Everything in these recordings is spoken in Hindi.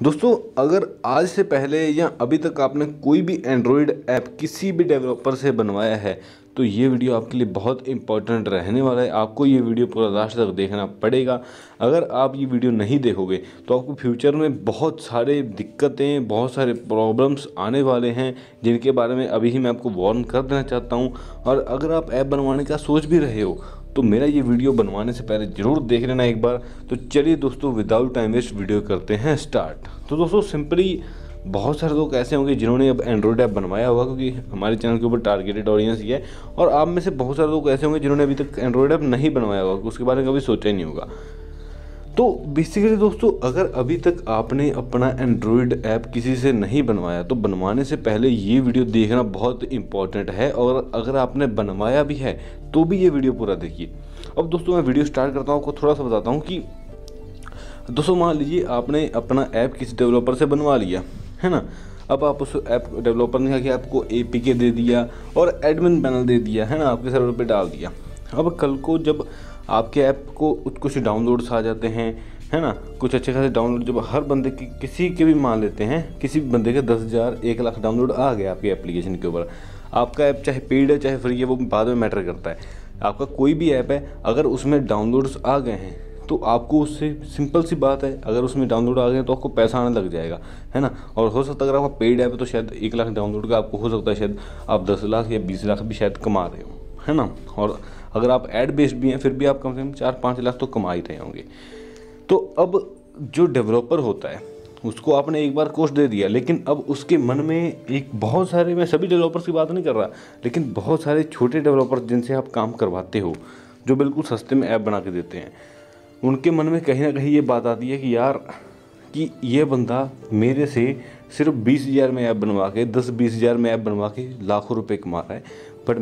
दोस्तों, अगर आज से पहले या अभी तक आपने कोई भी एंड्रॉयड ऐप किसी भी डेवलपर से बनवाया है तो ये वीडियो आपके लिए बहुत इंपॉर्टेंट रहने वाला है। आपको ये वीडियो पूरा लास्ट तक देखना पड़ेगा। अगर आप ये वीडियो नहीं देखोगे तो आपको फ्यूचर में बहुत सारे दिक्कतें, बहुत सारे प्रॉब्लम्स आने वाले हैं, जिनके बारे में अभी ही मैं आपको वार्न कर देना चाहता हूँ। और अगर आप ऐप बनवाने का सोच भी रहे हो तो मेरा ये वीडियो बनवाने से पहले ज़रूर देख लेना एक बार। तो चलिए दोस्तों, विदाउट टाइम वेस्ट वीडियो करते हैं स्टार्ट। तो दोस्तों, सिंपली बहुत सारे लोग ऐसे होंगे जिन्होंने अब एंड्रॉयड ऐप बनवाया होगा, क्योंकि हमारे चैनल के ऊपर टारगेटेड ऑडियंस ही है। और आप में से बहुत सारे लोग ऐसे होंगे जिन्होंने अभी तक एंड्रॉयड ऐप नहीं बनवाया होगा, उसके बारे में कभी सोचा ही नहीं होगा। तो बेसिकली दोस्तों, अगर अभी तक आपने अपना एंड्रॉयड ऐप किसी से नहीं बनवाया तो बनवाने से पहले ये वीडियो देखना बहुत इंपॉर्टेंट है। और अगर आपने बनवाया भी है तो भी ये वीडियो पूरा देखिए। अब दोस्तों, मैं वीडियो स्टार्ट करता हूँ, आपको थोड़ा सा बताता हूँ कि दोस्तों मान लीजिए आपने अपना ऐप किसी डेवलपर से बनवा लिया है ना। अब आप उस ऐप डेवलपर ने कहा कि आपको APK दे दिया और एडमिन पैनल दे दिया है ना, आपके सर्वर पे डाल दिया। अब कल को जब आपके ऐप को कुछ डाउनलोड्स आ जाते हैं है ना, कुछ अच्छे खासे डाउनलोड, जब हर बंदे की किसी के भी मान लेते हैं, किसी बंदे के 10,000 1 लाख डाउनलोड आ गया आपके एप्लीकेशन के ऊपर। आपका ऐप चाहे पेड है चाहे फ्री है, वो बाद में मैटर करता है। आपका कोई भी ऐप है, अगर उसमें डाउनलोड्स आ गए हैं तो आपको उससे, सिंपल सी बात है, अगर उसमें डाउनलोड आ गए तो आपको पैसा आने लग जाएगा है ना। और हो सकता है अगर आपका पेड ऐप है तो शायद 1 लाख डाउनलोड का आपको हो सकता है शायद आप 10 लाख या 20 लाख भी शायद कमा रहे हो है ना। और अगर आप ऐड बेस्ड भी हैं फिर भी आप कम से कम 4-5 लाख तो कमा ही रहे होंगे। तो अब जो डेवलपर होता है उसको आपने एक बार कोर्स दे दिया, लेकिन अब उसके मन में एक बहुत सारे, मैं सभी डेवलपर्स की बात नहीं कर रहा, लेकिन बहुत सारे छोटे डेवलपर्स जिनसे आप काम करवाते हो, जो बिल्कुल सस्ते में ऐप बना के देते हैं, उनके मन में कहीं ना कहीं ये बात आती है कि यार, कि ये बंदा मेरे से सिर्फ 20,000 में ऐप बनवा के, 10-20 हज़ार में ऐप बनवा के लाखों रुपए कमा रहा है, बट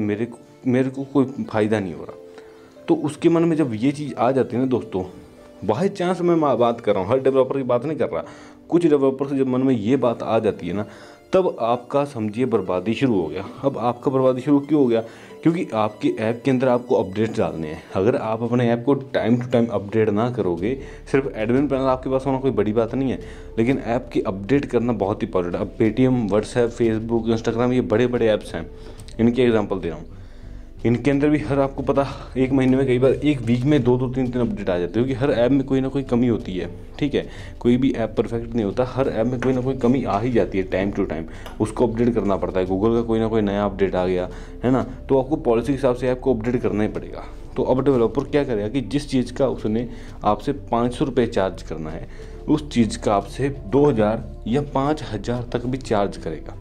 मेरे को कोई फ़ायदा नहीं हो रहा। तो उसके मन में जब ये चीज़ आ जाती है ना दोस्तों, बाई चांस मैं बात कर रहा हूँ, हर डेवलपर की बात नहीं कर रहा, कुछ डेवलपर से जब मन में ये बात आ जाती है ना, तब आपका समझिए बर्बादी शुरू हो गया। अब आपका बर्बादी शुरू क्यों हो गया? क्योंकि आपके ऐप के अंदर आपको अपडेट डालने हैं। अगर आप अपने ऐप को टाइम टू टाइम अपडेट ना करोगे, सिर्फ एडमिन पैनल आपके पास होना कोई बड़ी बात नहीं है, लेकिन ऐप की अपडेट करना बहुत इंपॉर्टेंट है। अब पेटीएम, व्हाट्सएप, फेसबुक, इंस्टाग्राम, ये बड़े बड़े ऐप्स हैं, इनके एग्जाम्पल दे रहा हूँ। इनके अंदर भी हर, आपको पता, एक महीने में कई बार, एक वीक में 2-2, 3-3 अपडेट आ जाते हैं, क्योंकि हर ऐप में कोई ना कोई कमी होती है। ठीक है, कोई भी ऐप परफेक्ट नहीं होता, हर ऐप में कोई ना कोई कमी आ ही जाती है टाइम टू टाइम, उसको अपडेट करना पड़ता है। गूगल का कोई ना कोई नया अपडेट आ गया है ना, तो आपको पॉलिसी के हिसाब से ऐप को अपडेट करना ही पड़ेगा। तो अब डेवलपर क्या करेगा कि जिस चीज़ का उसने आपसे 500 रुपये चार्ज करना है, उस चीज़ का आपसे 2,000 या 5,000 तक भी चार्ज करेगा,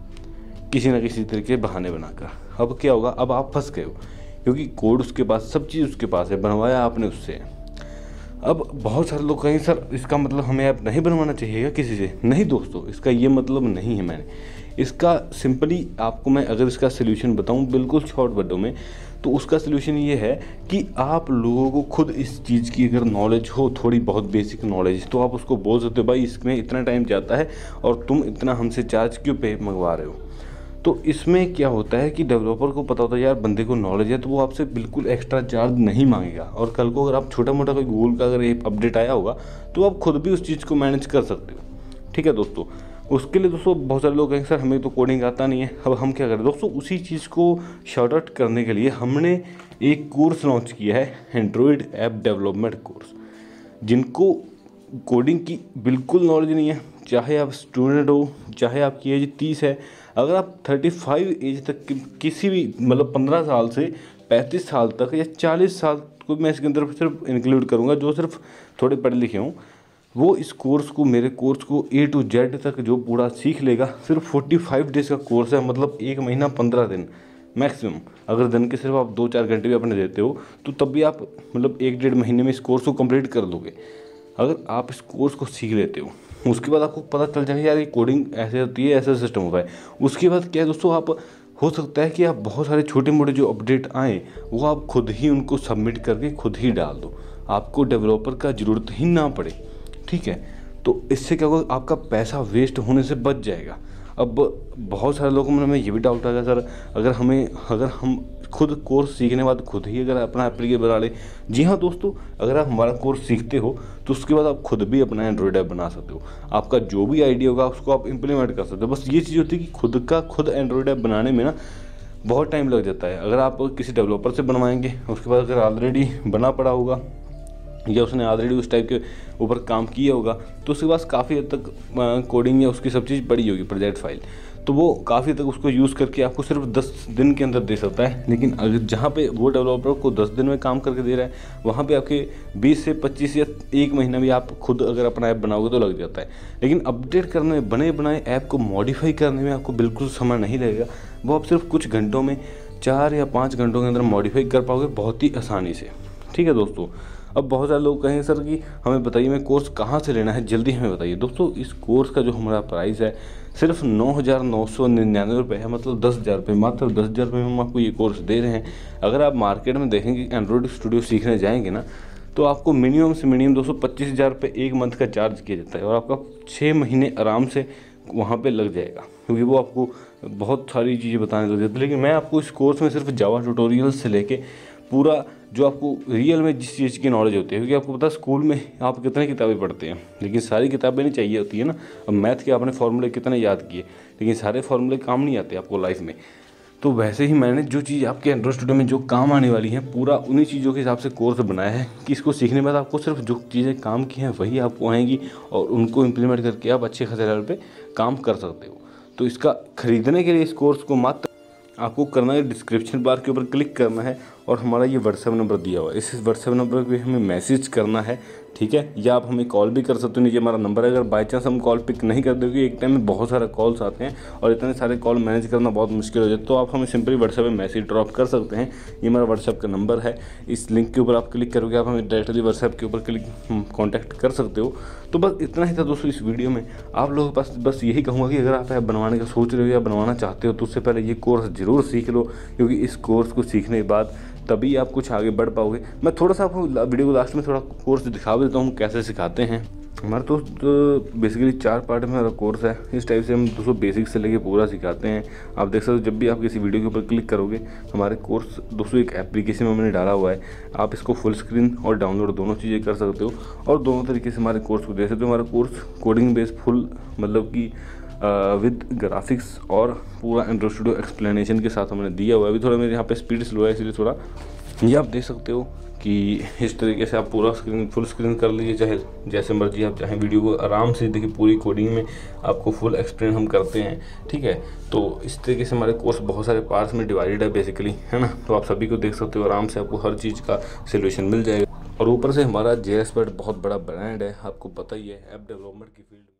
किसी न किसी तरीके बहाने बनाकर। अब क्या होगा? अब आप फंस गए हो, क्योंकि कोड उसके पास, सब चीज़ उसके पास है, बनवाया आपने उससे। अब बहुत सारे लोग कहेंगे सर इसका मतलब हमें ऐप नहीं बनवाना चाहिए क्या किसी से? नहीं दोस्तों, इसका ये मतलब नहीं है। मैंने इसका सिंपली आपको, मैं अगर इसका सोल्यूशन बताऊं बिल्कुल शॉर्ट वर्डों में, तो उसका सोल्यूशन ये है कि आप लोगों को खुद इस चीज़ की अगर नॉलेज हो, थोड़ी बहुत बेसिक नॉलेज, तो आप उसको बोल सकते हो भाई इसमें इतना टाइम जाता है और तुम इतना हमसे चार्ज क्यों पे मंगवा रहे हो। तो इसमें क्या होता है कि डेवलपर को पता होता है यार बंदे को नॉलेज है, तो वो आपसे बिल्कुल एक्स्ट्रा चार्ज नहीं मांगेगा। और कल को अगर आप छोटा मोटा कोई गूगल का अगर अपडेट आया होगा तो आप खुद भी उस चीज़ को मैनेज कर सकते हो। ठीक है दोस्तों, उसके लिए दोस्तों बहुत सारे लोग कहेंगे सर हमें तो कोडिंग आता नहीं है। अब हम क्या करें दोस्तों, उसी चीज़ को शॉर्ट आउट करने के लिए हमने एक कोर्स लॉन्च किया है, एंड्रॉयड ऐप डेवलपमेंट कोर्स। जिनको कोडिंग की बिल्कुल नॉलेज नहीं है, चाहे आप स्टूडेंट हो, चाहे आपकी एज 30 है, अगर आप 35 एज तक किसी भी, मतलब 15 साल से 35 साल तक या 40 साल को मैं इसके अंदर सिर्फ इंक्लूड करूँगा, जो सिर्फ थोड़े पढ़े लिखे हों, वो इस कोर्स को, मेरे कोर्स को A to Z तक जो पूरा सीख लेगा। सिर्फ 45 डेज़ का कोर्स है, मतलब 1 महीना 15 दिन मैक्सिमम। अगर दिन के सिर्फ आप 2-4 घंटे भी अपने देते हो तो तब भी आप मतलब 1-1.5 महीने में इस कोर्स को कंप्लीट कर दोगे। अगर आप इस कोर्स को सीख लेते हो, उसके बाद आपको पता चल जाएगा यार ये कोडिंग ऐसे होती है, ऐसा सिस्टम होता है। उसके बाद क्या है दोस्तों, आप, हो सकता है कि आप बहुत सारे छोटे मोटे जो अपडेट आएँ वो आप खुद ही उनको सबमिट करके खुद ही डाल दो, आपको डेवलपर का ज़रूरत ही ना पड़े। ठीक है, तो इससे क्या होगा, आपका पैसा वेस्ट होने से बच जाएगा। अब बहुत सारे लोगों में ये भी डाउट आ गया सर, अगर हम खुद कोर्स सीखने के बाद खुद ही अगर अपना एप्लीकेशन बना ले। जी हाँ दोस्तों, अगर आप हमारा कोर्स सीखते हो तो उसके बाद आप खुद भी अपना एंड्रॉयड ऐप बना सकते हो। आपका जो भी आइडिया होगा उसको आप इम्प्लीमेंट कर सकते हो। बस ये चीज़ होती है कि खुद एंड्रॉयड ऐप बनाने में ना बहुत टाइम लग जाता है। अगर आप किसी डेवलपर से बनवाएंगे, उसके बाद अगर ऑलरेडी बना पड़ा होगा या उसने ऑलरेडी उस टाइप के ऊपर काम किया होगा तो उसके पास काफ़ी हद तक कोडिंग या उसकी सब चीज़ पड़ी होगी, प्रोजेक्ट फाइल, तो वो काफ़ी हद तक उसको यूज़ करके आपको सिर्फ 10 दिन के अंदर दे सकता है। लेकिन अगर जहाँ पे वो डेवलपर को 10 दिन में काम करके दे रहा है, वहाँ पे आपके 20 से 25 या 1 महीना भी आप खुद अगर अपना ऐप बनाओगे तो लग जाता है। लेकिन अपडेट करने में, बने बनाए ऐप को मॉडिफाई करने में आपको बिल्कुल समय नहीं लगेगा। वो आप सिर्फ कुछ घंटों में, 4 या 5 घंटों के अंदर मॉडिफाई कर पाओगे बहुत ही आसानी से। ठीक है दोस्तों। अब बहुत सारे लोग कहेंगे सर कि हमें बताइए मैं कोर्स कहाँ से लेना है, जल्दी हमें बताइए। दोस्तों इस कोर्स का जो हमारा प्राइस है सिर्फ 9,999 रुपये है, मतलब 10,000 रुपये, मात्र 10,000 रुपये में हम आपको ये कोर्स दे रहे हैं। अगर आप मार्केट में देखेंगे एंड्रॉयड स्टूडियो सीखने जाएंगे ना तो आपको मिनिमम से मिनिमम 225,000 रुपये एक मंथ का चार्ज किया जाता है और आपका 6 महीने आराम से वहाँ पे लग जाएगा, क्योंकि वो आपको बहुत सारी चीज़ें बताने लग जाती है। लेकिन मैं आपको इस कोर्स में सिर्फ जावा ट्यूटोरियल से लेके पूरा जो आपको रियल में जिस चीज़ की नॉलेज होती है, क्योंकि आपको पता है स्कूल में आप कितनी किताबें पढ़ते हैं लेकिन सारी किताबें नहीं चाहिए होती है ना। अब मैथ के आपने फार्मूले कितने याद किए लेकिन सारे फार्मूले काम नहीं आते आपको लाइफ में। तो वैसे ही मैंने जो चीज़ आपके एंड्रॉयड स्टूडियो में जो काम आने वाली है पूरा उन्हीं चीज़ों के हिसाब से कोर्स बनाया है कि इसको सीखने के बाद आपको सिर्फ जो चीज़ें काम की हैं वही आपको आएंगी और उनको इम्प्लीमेंट करके आप अच्छे खासे लेवल पे काम कर सकते हो। तो इसका खरीदने के लिए इस कोर्स को मात्र आपको करना है, डिस्क्रिप्शन बार के ऊपर क्लिक करना है और हमारा ये व्हाट्सएप नंबर दिया हुआ है, इस व्हाट्सएप नंबर पे हमें मैसेज करना है। ठीक है, या आप हमें कॉल भी कर सकते हो, नीचे हमारा नंबर है। अगर बाई चांस हम कॉल पिक नहीं कर दोगे, एक टाइम में बहुत सारे कॉल्स आते हैं और इतने सारे कॉल मैनेज करना बहुत मुश्किल हो जाता है, तो आप हमें सिंपली व्हाट्सएप में मैसेज ड्रॉप कर सकते हैं। ये हमारा व्हाट्सएप का नंबर है, इस लिंक के ऊपर आप क्लिक करोगे, आप हमें डायरेक्टली व्हाट्सएप के ऊपर क्लिक कॉन्टैक्ट कर सकते हो। तो बस इतना ही था दोस्तों इस वीडियो में। आप लोगों के पास बस यही कहूँगा कि अगर आप ऐप बनवाने का सोच रहे हो या बनवाना चाहते हो तो उससे पहले ये कोर्स ज़रूर सीख लो, क्योंकि इस कोर्स को सीखने के बाद तभी आप कुछ आगे बढ़ पाओगे। मैं थोड़ा सा आपको वीडियो को लास्ट में थोड़ा कोर्स दिखा भी देता हूँ कैसे सिखाते हैं। हमारा तो बेसिकली 4 पार्ट में हमारा कोर्स है। इस टाइप से हम दोस्तों बेसिक से लेके पूरा सिखाते हैं। आप देख सकते हो जब भी आप किसी वीडियो के ऊपर क्लिक करोगे हमारे कोर्स दोस्तों एक एप्लीकेशन में मैंने डाला हुआ है, आप इसको फुल स्क्रीन और डाउनलोड दोनों चीज़ें कर सकते हो और दोनों तरीके से हमारे कोर्स को देख सकते हो। हमारा कोर्स कोडिंग बेस फुल मतलब कि विद ग्राफिक्स और पूरा एंड्रॉयड स्टूडियो एक्सप्लेनेशन के साथ हमने दिया हुआ है। अभी थोड़ा मेरे यहाँ पे स्पीड स्लो है इसलिए थोड़ा ये आप देख सकते हो कि इस तरीके से आप पूरा स्क्रीन फुल स्क्रीन कर लीजिए, चाहे जैसे मर्जी आप चाहें वीडियो को आराम से देखिए। पूरी कोडिंग में आपको फुल एक्सप्लेन हम करते हैं। ठीक है, तो इस तरीके से हमारे कोर्स बहुत सारे पार्ट्स में डिवाइडेड है बेसिकली, है ना। तो आप सभी को देख सकते हो, आराम से आपको हर चीज़ का सोल्यूशन मिल जाएगा। और ऊपर से हमारा JSPED बहुत बड़ा ब्रांड है, आपको पता ही है ऐप डेवलपमेंट की फील्ड